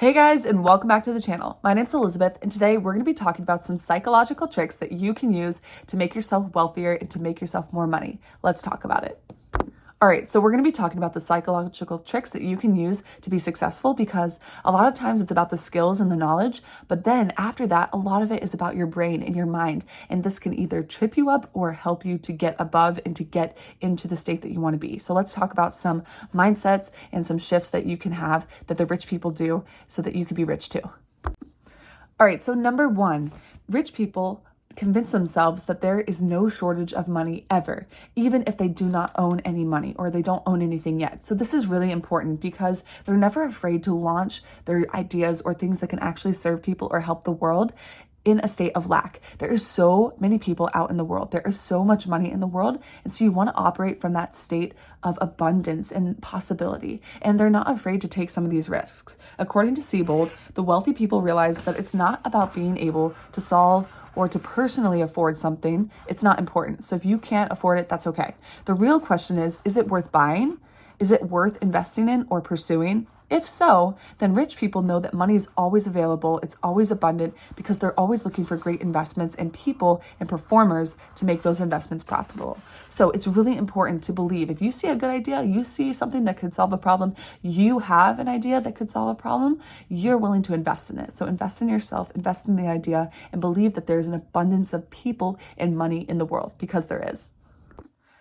Hey guys, and welcome back to the channel. My name's Elizabeth, and today we're going to be talking about some psychological tricks that you can use to make yourself wealthier and to make yourself more money. Let's talk about it. All right, so we're going to be talking about the psychological tricks that you can use to be successful, because a lot of times it's about the skills and the knowledge, but then after that, a lot of it is about your brain and your mind, and this can either trip you up or help you to get above and to get into the state that you want to be. So let's talk about some mindsets and some shifts that you can have that the rich people do so that you can be rich too. All right, so number one, rich people convince themselves that there is no shortage of money ever, even if they do not own any money or they don't own anything yet. So this is really important because they're never afraid to launch their ideas or things that can actually serve people or help the world in a state of lack. There is so many people out in the world. There is so much money in the world. And so you want to operate from that state of abundance and possibility. And they're not afraid to take some of these risks. According to Siebold, the wealthy people realize that it's not about being able to solve or to personally afford something. It's not important. So if you can't afford it, that's okay. The real question is it worth buying? Is it worth investing in or pursuing? If so, then rich people know that money is always available, it's always abundant, because they're always looking for great investments and people and performers to make those investments profitable. So it's really important to believe if you see a good idea, you see something that could solve a problem, you have an idea that could solve a problem, you're willing to invest in it. So invest in yourself, invest in the idea, and believe that there's an abundance of people and money in the world, because there is.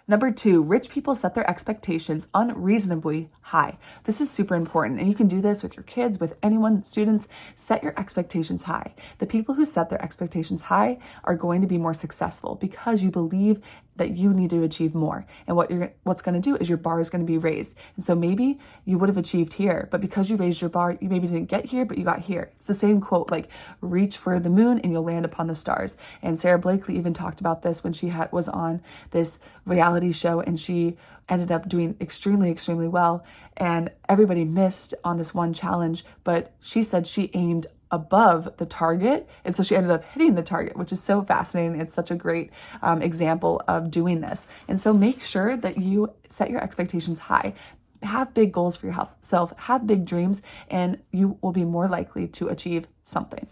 Number two, rich people set their expectations unreasonably high. This is super important, and you can do this with your kids, with anyone, students. Set your expectations high. The people who set their expectations high are going to be more successful because you believe that you need to achieve more. And what's going to do is your bar is going to be raised. And so maybe you would have achieved here, but because you raised your bar, you maybe didn't get here, but you got here. It's the same quote, like reach for the moon and you'll land upon the stars. And Sarah Blakely even talked about this when she was on this reality show, and she ended up doing extremely well. And everybody missed on this one challenge, but she said she aimed above the target. And so she ended up hitting the target, which is so fascinating. It's such a great example of doing this. And so make sure that you set your expectations high. Have big goals for yourself, have big dreams, and you will be more likely to achieve something.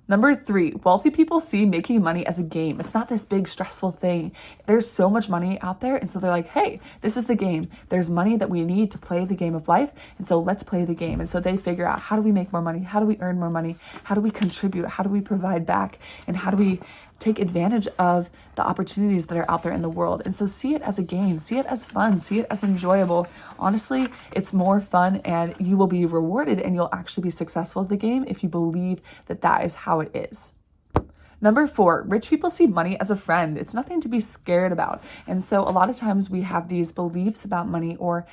Number three, wealthy people see making money as a game. It's not this big stressful thing. There's so much money out there. And so they're like, hey, this is the game. There's money that we need to play the game of life. And so let's play the game. And so they figure out, how do we make more money? How do we earn more money? How do we contribute? How do we provide back? And how do we take advantage of the opportunities that are out there in the world? And so see it as a game, see it as fun, see it as enjoyable. Honestly, it's more fun, and you will be rewarded, and you'll actually be successful at the game if you believe that that is how it is. Number four, rich people see money as a friend. It's nothing to be scared about. And so a lot of times we have these beliefs about money, or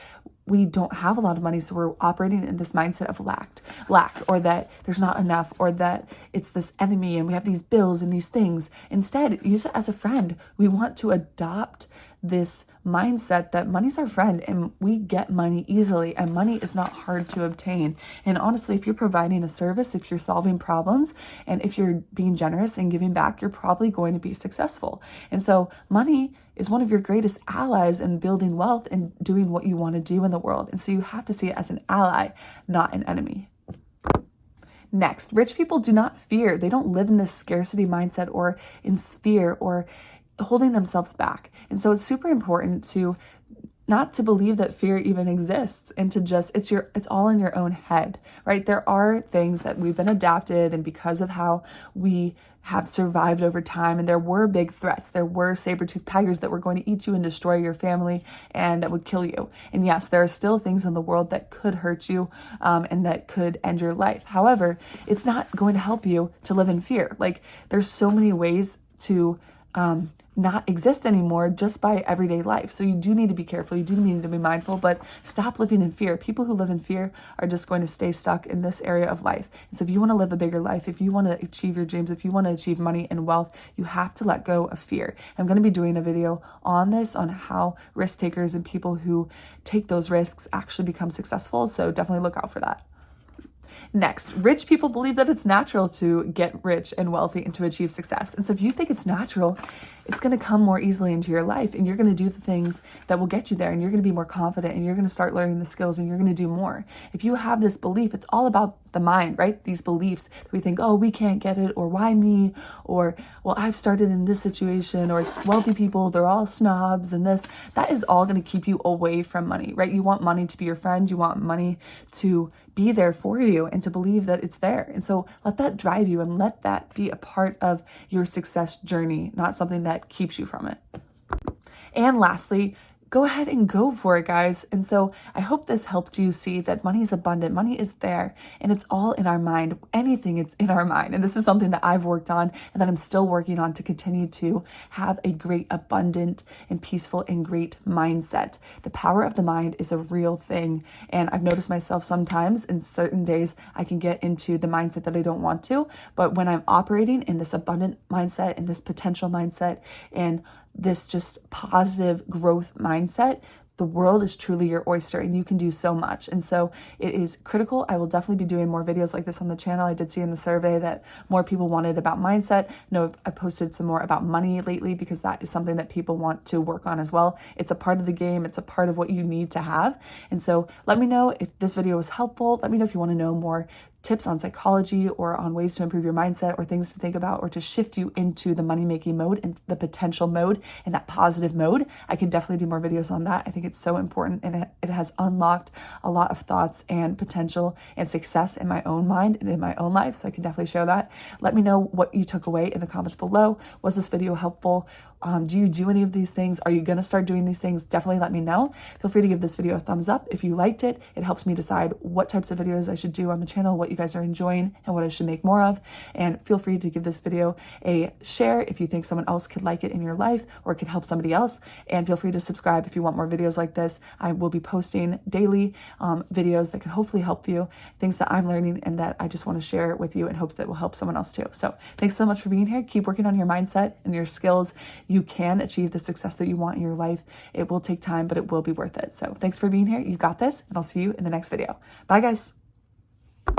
we don't have a lot of money, so we're operating in this mindset of lack, or that there's not enough, or that it's this enemy and we have these bills and these things. Instead, use it as a friend. We want to adopt this mindset that money's our friend, and we get money easily, and money is not hard to obtain. And honestly, if you're providing a service, if you're solving problems, and if you're being generous and giving back, you're probably going to be successful. And so money is one of your greatest allies in building wealth and doing what you want to do in the world. And so you have to see it as an ally, not an enemy. Next, rich people do not fear. They don't live in this scarcity mindset or in fear or holding themselves back. And so it's super important to not to believe that fear even exists, and to just, it's all in your own head, right? There are things that we've been adapted, and because of how we have survived over time, and there were big threats. There were saber-toothed tigers that were going to eat you and destroy your family and that would kill you. And yes, there are still things in the world that could hurt you and that could end your life. However, it's not going to help you to live in fear. Like, there's so many ways to not exist anymore just by everyday life. So you do need to be careful. You do need to be mindful, but stop living in fear. People who live in fear are just going to stay stuck in this area of life. And so if you want to live a bigger life, if you want to achieve your dreams, if you want to achieve money and wealth, you have to let go of fear. I'm going to be doing a video on this, on how risk takers and people who take those risks actually become successful. So definitely look out for that. Next, rich people believe that it's natural to get rich and wealthy and to achieve success. And so if you think it's natural, it's going to come more easily into your life, and you're going to do the things that will get you there, and you're going to be more confident, and you're going to start learning the skills, and you're going to do more. If you have this belief, it's all about the mind, right? These beliefs that we think, oh, we can't get it, or why me, or well, I've started in this situation, or wealthy people, they're all snobs and this. That is all going to keep you away from money, right? You want money to be your friend. You want money to be there for you and to believe that it's there. And so let that drive you and let that be a part of your success journey, not something that keeps you from it. And lastly, go ahead and go for it, guys. And so I hope this helped you see that money is abundant. Money is there, and it's all in our mind. Anything, it's in our mind. And this is something that I've worked on and that I'm still working on to continue to have a great, abundant, and peaceful and great mindset. The power of the mind is a real thing. And I've noticed myself sometimes in certain days, I can get into the mindset that I don't want to. But when I'm operating in this abundant mindset, in this potential mindset, and this just positive growth mindset, the world is truly your oyster and you can do so much. And so it is critical. I will definitely be doing more videos like this on the channel. I did see in the survey that more people wanted about mindset. No, I posted some more about money lately because that is something that people want to work on as well. It's a part of the game. It's a part of what you need to have. And so let me know if this video was helpful. Let me know if you want to know more tips on psychology or on ways to improve your mindset or things to think about or to shift you into the money-making mode and the potential mode and that positive mode. I can definitely do more videos on that. I think it's so important, and it has unlocked a lot of thoughts and potential and success in my own mind and in my own life. So I can definitely share that. Let me know what you took away in the comments below. Was this video helpful? Do you do any of these things? Are you going to start doing these things? Definitely let me know. Feel free to give this video a thumbs up if you liked it. It helps me decide what types of videos I should do on the channel, what you guys are enjoying, and what I should make more of. And feel free to give this video a share if you think someone else could like it in your life or it could help somebody else. And feel free to subscribe if you want more videos like this. I will be posting daily videos that can hopefully help you, things that I'm learning and that I just want to share with you in hopes that will help someone else too. So thanks so much for being here. Keep working on your mindset and your skills. You can achieve the success that you want in your life. It will take time, but it will be worth it. So thanks for being here. You got this, and I'll see you in the next video. Bye, guys.